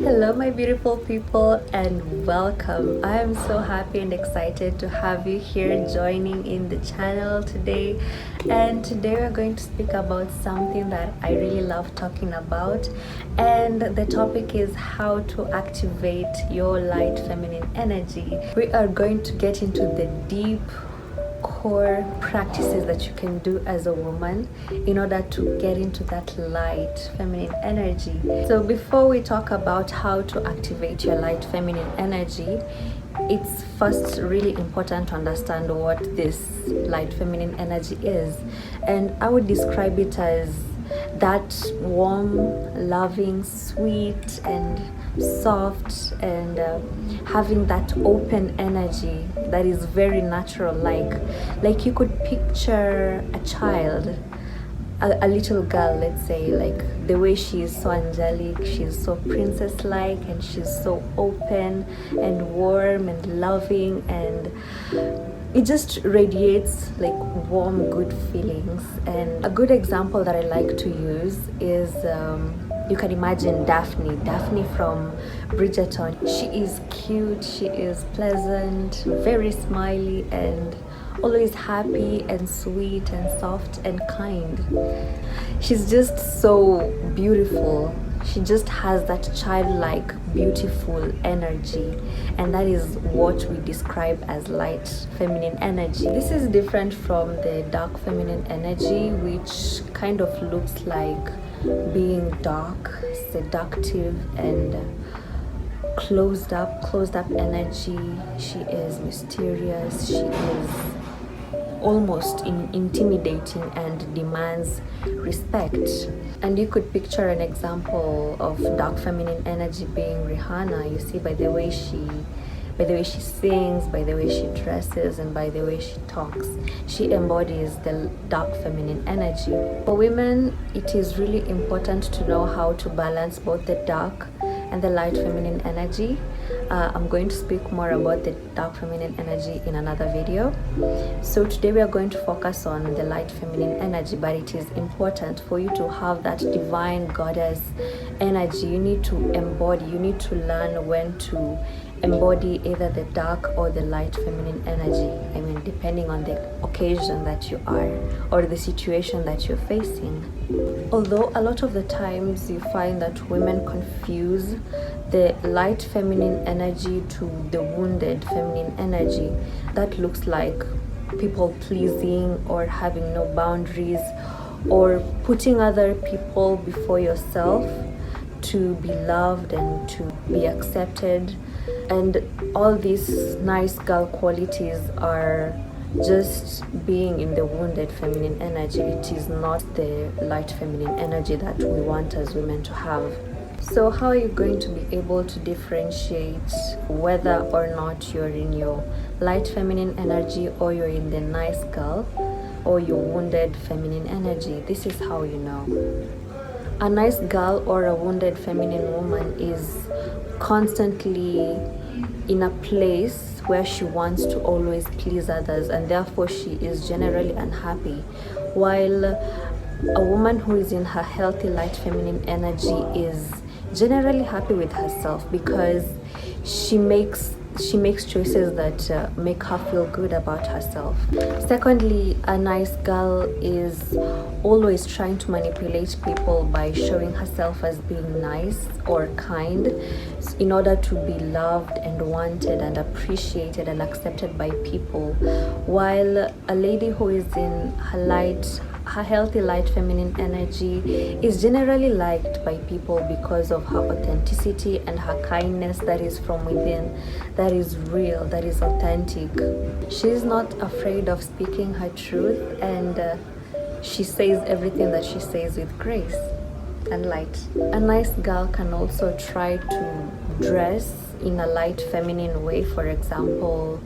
Hello, my beautiful people, and welcome. I am so happy and excited to have you here joining in the channel today. And today we're going to speak about something that I really love talking about. And the topic is how to activate your light feminine energy. We are going to get into the deep core practices that you can do as a woman in order to get into that light feminine energy. So before we talk about how to activate your light feminine energy, it's first really important to understand what this light feminine energy is. And I would describe it as that warm, loving, sweet, and soft, and having that open energy that is very natural. Like you could picture a child, a little girl, let's say, like the way she is so angelic, she's so princess-like, and she's so open and warm and loving, and it just radiates like warm, good feelings. And a good example that I like to use is you can imagine Daphne from Bridgerton. She is cute, she is pleasant, very smiley, and always happy and sweet and soft and kind. She's just so beautiful. She just has that childlike, beautiful energy, and that is what we describe as light feminine energy. This is different from the dark feminine energy, which kind of looks like being dark, seductive, and closed up energy. She is mysterious, she is almost intimidating and demands respect. And you could picture an example of dark feminine energy being Rihanna. You see, by the way she sings, by the way she dresses, and by the way she talks, she embodies the dark feminine energy. For women, it is really important to know how to balance both the dark and the light feminine energy. I'm going to speak more about the dark feminine energy in another video. So today we are going to focus on the light feminine energy, but it is important for you to have that divine goddess energy. You need to embody, you need to learn when to embody either the dark or the light feminine energy. I mean, depending on the occasion that you are or the situation that you're facing. Although a lot of the times you find that women confuse the light feminine energy to the wounded feminine energy. That looks like people pleasing or having no boundaries or putting other people before yourself to be loved and to be accepted. And all these nice girl qualities are just being in the wounded feminine energy. It is not the light feminine energy that we want as women to have. So how are you going to be able to differentiate whether or not you're in your light feminine energy or you're in the nice girl or your wounded feminine energy? This is how you know. A nice girl or a wounded feminine woman is constantly in a place where she wants to always please others, and therefore she is generally unhappy, while a woman who is in her healthy light feminine energy is generally happy with herself because she makes choices that make her feel good about herself. Secondly, a nice girl is always trying to manipulate people by showing herself as being nice or kind in order to be loved and wanted and appreciated and accepted by people, while a lady who is in her healthy light feminine energy is generally liked by people because of her authenticity and her kindness that is from within, that is real, that is authentic. She is not afraid of speaking her truth, and she says everything that she says with grace and light. A nice girl can also try to dress in a light feminine way, for example,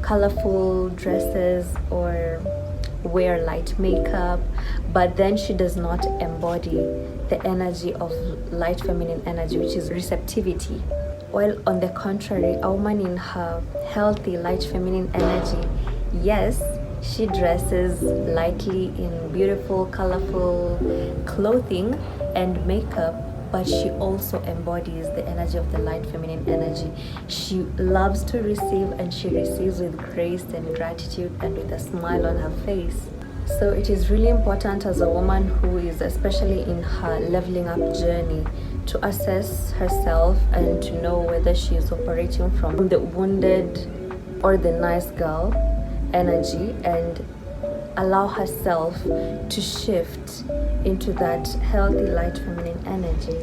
colorful dresses or wear light makeup, but then she does not embody the energy of light feminine energy, which is receptivity. While on the contrary, a woman in her healthy light feminine energy, yes, she dresses lightly in beautiful, colorful clothing and makeup, but she also embodies the energy of the light feminine energy. She loves to receive, and she receives with grace and gratitude and with a smile on her face. So it is really important as a woman who is especially in her leveling up journey to assess herself and to know whether she is operating from the wounded or the nice girl energy, and allow herself to shift into that healthy light feminine energy.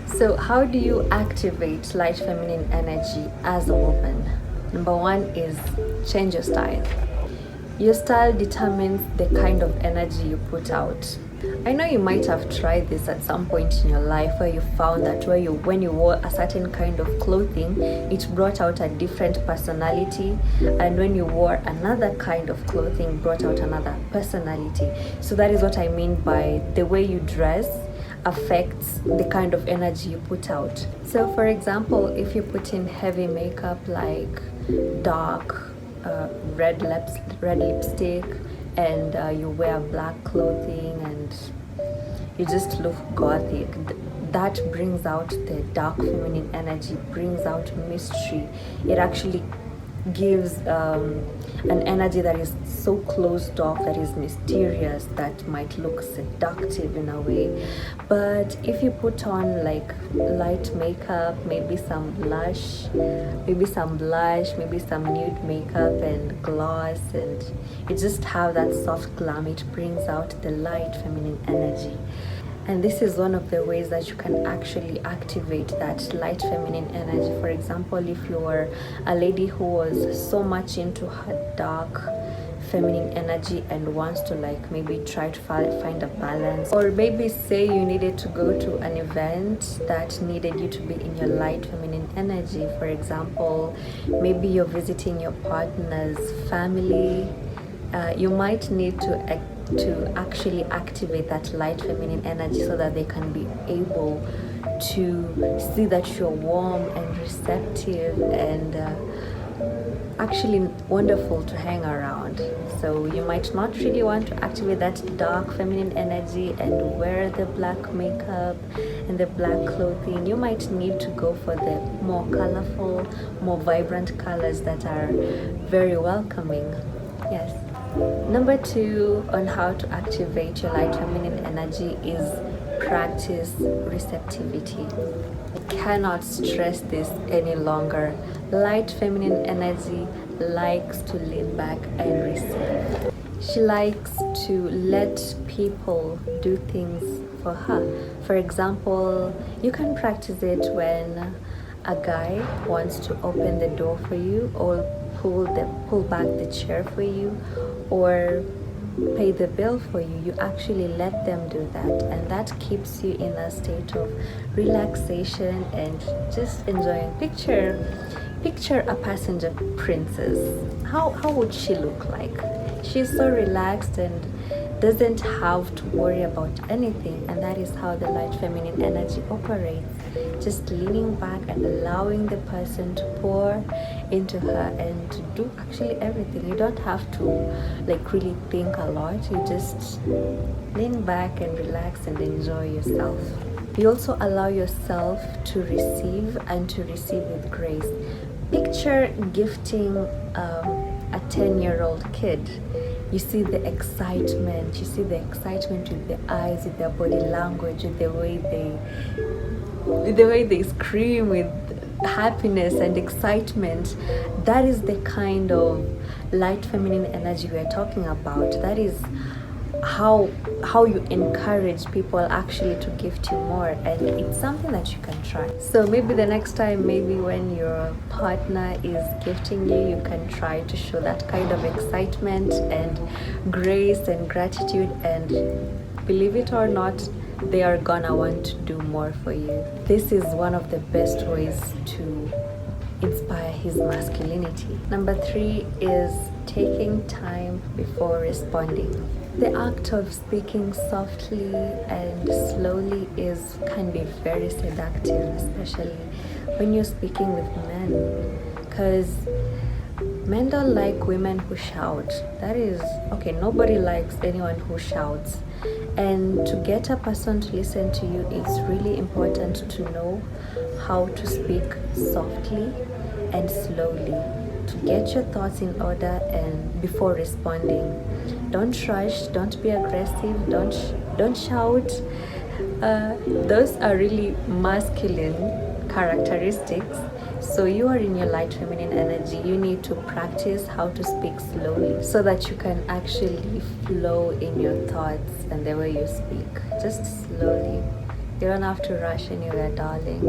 So how do you activate light feminine energy as a woman? Number one is change your style. Your style determines the kind of energy you put out. I know you might have tried this at some point in your life, where you found that when you wore a certain kind of clothing, it brought out a different personality, and when you wore another kind of clothing, brought out another personality. So that is what I mean by the way you dress affects the kind of energy you put out. So for example, if you put in heavy makeup like dark red lipstick, and you wear black clothing and you just look gothic, that brings out the dark feminine energy, brings out mystery. It actually gives an energy that is so closed off, that is mysterious, that might look seductive in a way. But if you put on like light makeup, maybe some blush, maybe some nude makeup and gloss, and you just have that soft glam, it brings out the light feminine energy. And this is one of the ways that you can actually activate that light feminine energy. For example, if you were a lady who was so much into her dark feminine energy and wants to like maybe try to find a balance, or maybe say you needed to go to an event that needed you to be in your light feminine energy. For example, maybe you're visiting your partner's family, you might need to actually activate that light feminine energy so that they can be able to see that you're warm and receptive and actually wonderful to hang around. So you might not really want to activate that dark feminine energy and wear the black makeup and the black clothing. You might need to go for the more colorful, more vibrant colors that are very welcoming. Yes. Number 2 on how to activate your light feminine energy is practice receptivity. I cannot stress this any longer. Light feminine energy likes to lean back and receive. She likes to let people do things for her. For example, you can practice it when a guy wants to open the door for you, or pull back the chair for you, or pay the bill for you. You actually let them do that, and that keeps you in a state of relaxation and just enjoying. Picture a passenger princess. How would she look like? She's so relaxed and doesn't have to worry about anything, and that is how the light feminine energy operates. Just leaning back and allowing the person to pour into her and to do actually everything. You don't have to like really think a lot. You just lean back and relax and enjoy yourself. You also allow yourself to receive, and to receive with grace. Picture gifting a 10-year-old kid. You see the excitement with their eyes, with their body language, with the way they scream with happiness and excitement. That is the kind of light feminine energy we are talking about. That is how you encourage people actually to gift you more, and it's something that you can try. So maybe the next time, maybe when your partner is gifting you, you can try to show that kind of excitement and grace and gratitude, and believe it or not, they are gonna want to do more for you. This is one of the best ways to inspire his masculinity. Number 3 is taking time before responding. The act of speaking softly and slowly can be very seductive, especially when you're speaking with men, because Men don't like women who shout. That is okay, nobody likes anyone who shouts. And to get a person to listen to you, it's really important to know how to speak softly and slowly, to get your thoughts in order and before responding. Don't rush, don't be aggressive, don't shout. Those are really masculine characteristics. So you are in your light feminine energy. You need to practice how to speak slowly so that you can actually flow in your thoughts and the way you speak. Just slowly. You don't have to rush anywhere, darling.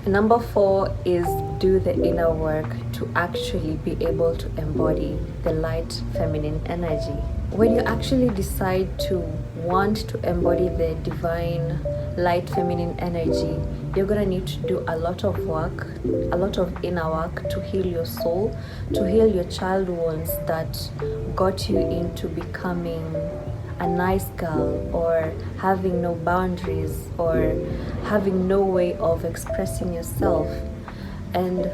Number 4 is do the inner work to actually be able to embody the light feminine energy. When you actually decide to want to embody the divine light feminine energy, you're gonna need to do a lot of work, a lot of inner work to heal your soul, to heal your child wounds that got you into becoming a nice girl, or having no boundaries, or having no way of expressing yourself. And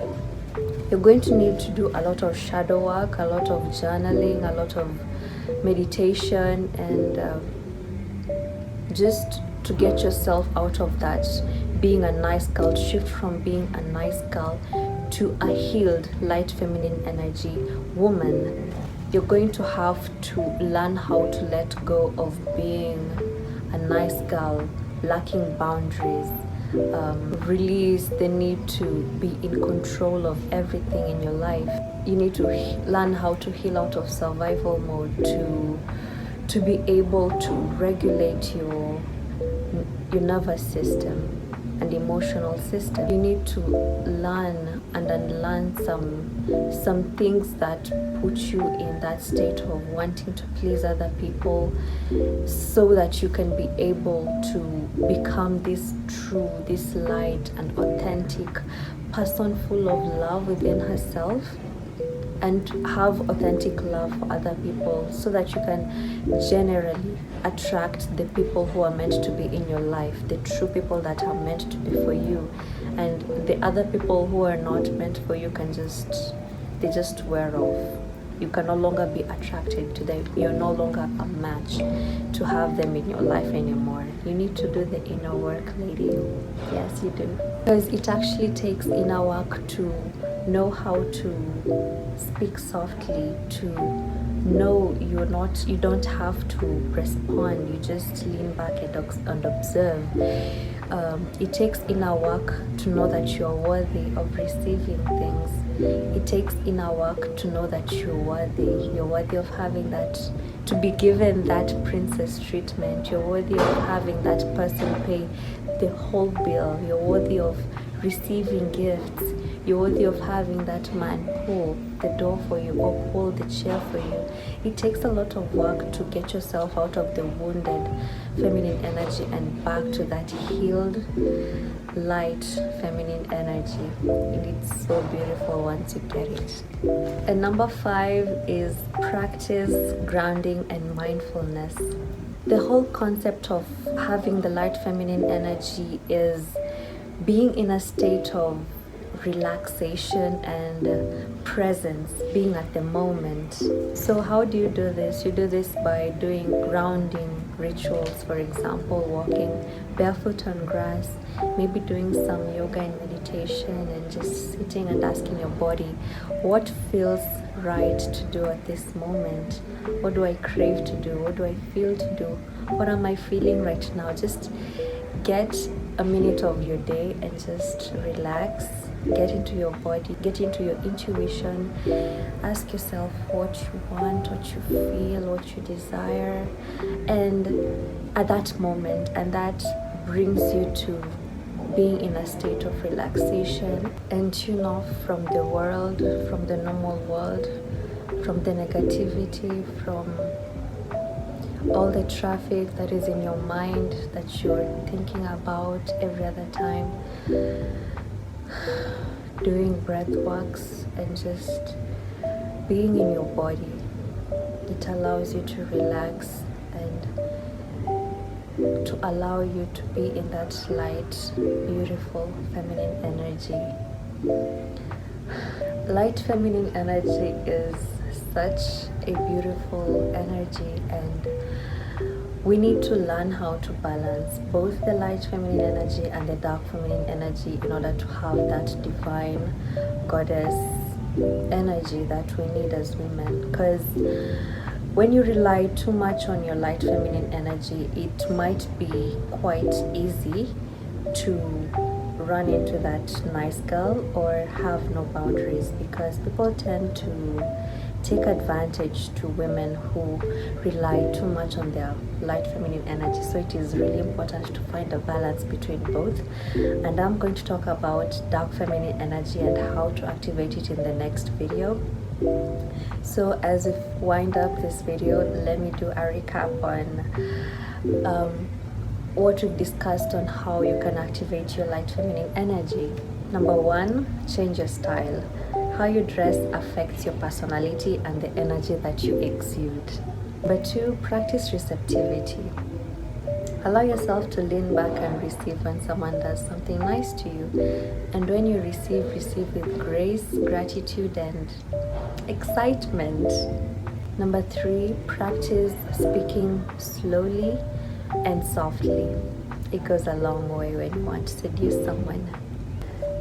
you're going to need to do a lot of shadow work, a lot of journaling, a lot of meditation, and just to get yourself out of that being a nice girl, shift from being a nice girl to a healed light feminine energy woman. You're going to have to learn how to let go of being a nice girl, lacking boundaries, release the need to be in control of everything in your life. You need to learn how to heal out of survival mode, to be able to regulate your nervous system and emotional system. You need to learn and unlearn some things that put you in that state of wanting to please other people, so that you can be able to become this true, this light and authentic person full of love within herself, and have authentic love for other people, so that you can generally attract the people who are meant to be in your life, the true people that are meant to be for you. And the other people who are not meant for you they just wear off. You can no longer be attracted to them. You're no longer a match to have them in your life anymore. You need to do the inner work, lady. Yes, you do. Because it actually takes inner work to know how to speak softly, to know you don't have to respond. You just lean back and observe. It takes inner work to know that you're worthy of receiving things. It takes inner work to know that you're worthy of having that, to be given that princess treatment. You're worthy of having that person pay the whole bill. You're worthy of receiving gifts. You're worthy of having that man pull the door for you or pull the chair for you. It takes a lot of work to get yourself out of the wounded feminine energy and back to that healed light feminine energy. And it's so beautiful once you get it. And number 5 is practice grounding and mindfulness. The whole concept of having the light feminine energy is being in a state of relaxation and presence, being at the moment. So how do you do this? You do this by doing grounding rituals, for example, walking barefoot on grass, maybe doing some yoga and meditation, and just sitting and asking your body, what feels right to do at this moment? What do I crave to do? What do I feel to do? What am I feeling right now? Just get a minute of your day and just relax. Get into your body, get into your intuition. Ask yourself what you want, what you feel, what you desire, and at that moment, and that brings you to being in a state of relaxation and tune off from the world, from the normal world, from the negativity, from all the traffic that is in your mind that you're thinking about every other time. Doing breath works and just being in your body, it allows you to relax and to allow you to be in that light, beautiful feminine energy. Light feminine energy is such a beautiful energy, and we need to learn how to balance both the light feminine energy and the dark feminine energy in order to have that divine goddess energy that we need as women. Because when you rely too much on your light feminine energy, it might be quite easy to run into that nice girl or have no boundaries, because people tend to take advantage to women who rely too much on their light feminine energy. So it is really important to find a balance between both, and I'm going to talk about dark feminine energy and how to activate it in the next video. So as we wind up this video, let me do a recap on what we've discussed on how you can activate your light feminine energy. Number 1, change your style. How you dress affects your personality and the energy that you exude. Number 2, practice receptivity. Allow yourself to lean back and receive when someone does something nice to you. And when you receive with grace, gratitude, and excitement. Number 3, practice speaking slowly and softly. It goes a long way when you want to seduce someone.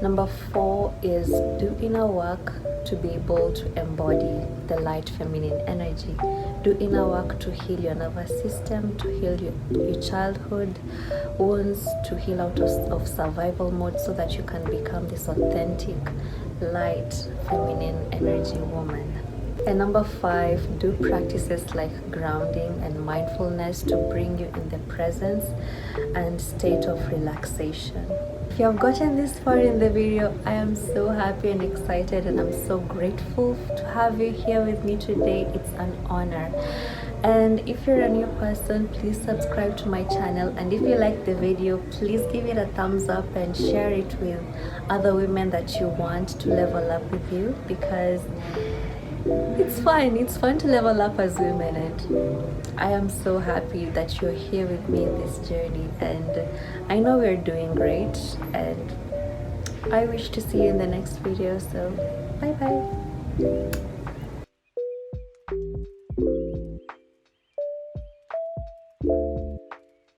Number 4 is do inner work to be able to embody the light feminine energy. Do inner work to heal your nervous system, to heal your childhood wounds, to heal out of survival mode, so that you can become this authentic light feminine energy woman. And number 5, do practices like grounding and mindfulness to bring you in the presence and state of relaxation. If you have gotten this far in the video, I am so happy and excited, and I'm so grateful to have you here with me today. It's an honor. And if you're a new person, please subscribe to my channel, and if you like the video, please give it a thumbs up and share it with other women that you want to level up with you, because it's fun to level up as women, and I am so happy that you're here with me in this journey, and I know we're doing great, and I wish to see you in the next video. So bye bye.